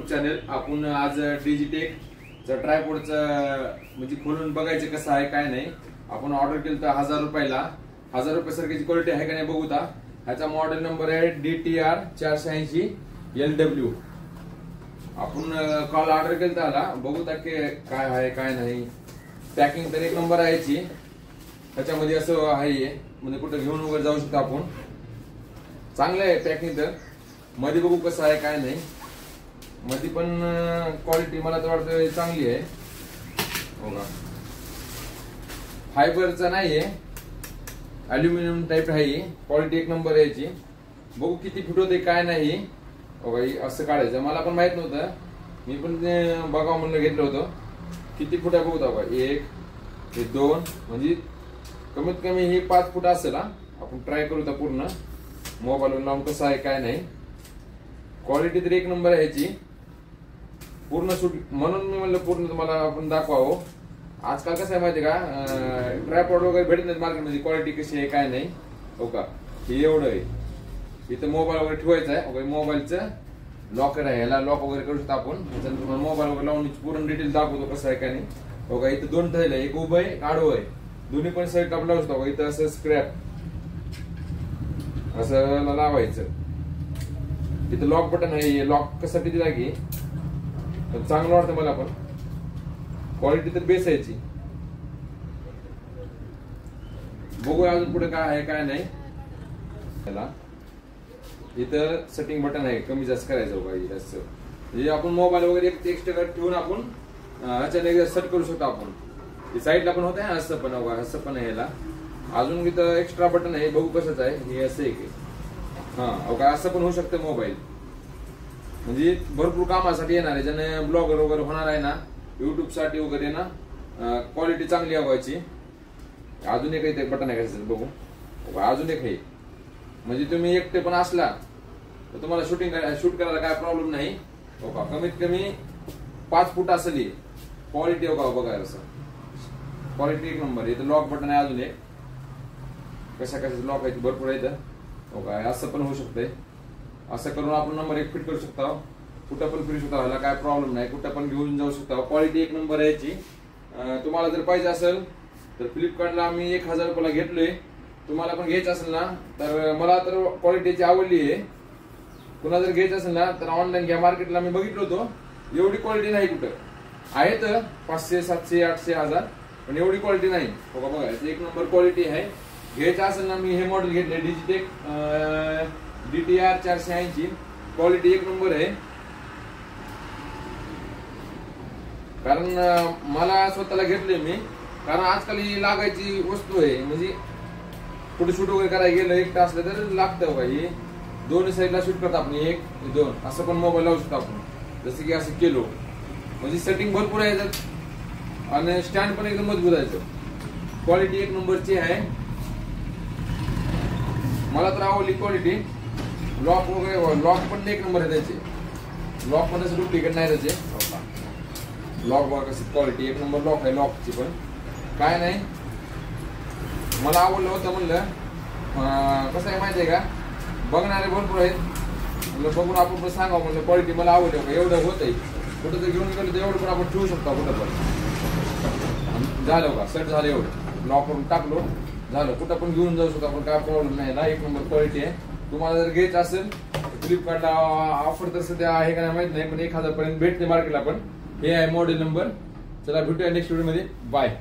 Channel. आपण आज डिजिटेक ट्रायपॉडचं म्हणजे खोलून बघायचं कसं आहे काय नाही. आपण ऑर्डर केलं तर 1000 रुपयाला. 1000 रुपये सारखी क्वालिटी आहे का नाही बघू. ह्याचा मॉडेल नंबर आहे DTR 480 LW. आपण कॉल ऑर्डर केलं त्याला बघू की काय आहे काय नाही. पॅकिंग तर एक नंबर आहे याची. त्याच्यामध्ये असं आहे म्हणजे कुठं घेऊन वगैरे जाऊ शकतो आपण. चांगलं आहे पॅकिंग. तर मध्ये बघू कसं आहे काय नाही. मध्ये पण क्वालिटी मला तर वाटतं चांगली आहे. बघा फायबरचा नाहीये, अल्युमिनियम टाइप आहे. क्वालिटी एक नंबर आहे याची. बघू किती फूट होते काय नाही. बघा असं काढायचं मला पण माहित नव्हतं. मी पण बघावं म्हणलं घेतलं होतं. किती फूट आहे बघू. बघा 1 हे 2 म्हणजे कमीत कमी हे 5 फूट असेल. आपण ट्राय करू तर पूर्ण मोबाईलवर लावून कसं आहे काय नाही. क्वालिटी तर एक नंबर आहे ह्याची. पूर्ण सूट म्हणून मी म्हणलं पूर्ण तुम्हाला आपण दाखवावं. आजकाल कसं आहे माहिती का, ट्रायपॉड वगैरे भेटत नाही मार्केटमध्ये. क्वालिटी कशी आहे काय नाही. हो का हे एवढं आहे. इथं मोबाईल वगैरे ठेवायचा आहे वगैरे. मोबाईलचं लॉकर आहे, ह्याला लॉक वगैरे करू शकतो आपण. तुम्हाला मोबाईल वगैरे लावून पूर्ण डिटेल दाखवतो कसं आहे काय नाही. हो का इथं 2 थैल आहे, एक उभं आहे एक आडवं आहे. दोन्ही पण साईड आपण लावू शकतो. इथं असं स्क्रॅप असं लावायचं. इथं लॉक बटन आहे. लॉक कशासाठी लागे चांगलं वाटतं मला पण. क्वालिटी तर बेस आहे याची. बघूया अजून पुढे काय आहे काय नाही. त्याला इथं सेटिंग बटन आहे, कमी जास्त करायचं बघा. असं म्हणजे आपण मोबाईल वगैरे एक एक्स्ट्रा ठेवून आपण अचानक सेट करू शकतो आपण. साईडला पण होत आहे असं पण. असं पण आहे याला. अजून इथं एक्स्ट्रा बटन आहे. बघू कसंच आहे हे. असं आहे की हा असं पण होऊ शकतं मोबाईल. म्हणजे भरपूर कामासाठी येणार आहे. ज्याने ब्लॉगर वगैरे होणार आहे ना, युट्यूब साठी वगैरे ना, क्वालिटी चांगली हवायची. अजून एक इथे बटन आहे का बघू. अजून एक आहे म्हणजे तुम्ही एकटे पण असला तर तुम्हाला शूट करायला काय प्रॉब्लेम नाही. हो का कमीत कमी 5 फूट असेल क्वालिटी. हो का बघा असं क्वालिटी एक नंबर. इथं लॉक बटन आहे अजून एक. कशाचं लॉक आहे भरपूर आहे. हो का असं पण होऊ शकतंय. असं करून आपण नंबर 1 फिट करू शकता. कुठं पण फिरू शकता. ह्याला काय प्रॉब्लेम नाही. कुठं पण घेऊन जाऊ शकता. क्वालिटी एक नंबर आहे याची. तुम्हाला जर पाहिजे असेल तर फ्लिपकार्टला मी 1000 रुपयाला घेतलोय. तुम्हाला पण घ्यायचं असेल ना तर मला तर क्वालिटीची आवडली आहे. कुणा जर घ्यायचं असेल ना तर ऑनलाईन घ्या. मार्केटला मी बघितलं होतो एवढी क्वालिटी नाही. कुठं आहे तर 500 700 800 1000 पण एवढी क्वालिटी नाही. बघा एक नंबर क्वालिटी आहे. घ्यायचं असेल ना मी हे मॉडेल घेतले डिजिटेक DTR 480. क्वालिटी एक नंबर आहे. कारण मला स्वतःला घेतले मी. कारण आजकाल ही लागायची वस्तू आहे. म्हणजे कुठे शूट वगैरे करायला गेलं एकटं असलं तर लागतं बाई. दोन्ही साईडला शूट करतो आपण. 1 2 असं पण मोबाईल लावू शकतो आपण. जसं की असं केलो म्हणजे सेटिंग भरपूर आहे याच्यात. आणि स्टँड पण एकदम मजबूत आहे. क्वालिटी एक नंबरची आहे. मला तर आवडली क्वालिटी. लॉक वगैरे लॉक पण एक नंबर आहे त्याचे. लॉक पण असं डुप्लिकेट नाही त्याचे. लॉक बघा कसं क्वालिटी एक नंबर लॉक आहे. लॉकची पण काय नाही. मला आवडलं होतं म्हणलं. कसं आहे माहिती आहे का, बघणारे भरपूर आहेत म्हणलं. बघून आपण पण सांगावं म्हणलं क्वालिटी मला आवडली का. एवढं होत आहे. कुठं जर घेऊन गेलं तर एवढं पण आपण ठेवू शकतो कुठं पण. झालं का सेट झालं. एवढं लॉक करून टाकलो झालं. कुठं पण घेऊन जाऊ शकतो आपण. काय प्रॉब्लेम नाही ना. एक नंबर क्वालिटी आहे. तुम्हाला जर घ्यायचं असेल फ्लिपकार्टला ऑफर तर सध्या आहे का नाही माहित नाही पण 1000 पर्यंत भेटते मार्केटला पण. हे आहे मॉडेल नंबर. चला भेटूया नेक्स्ट व्हिडिओ मध्ये. बाय.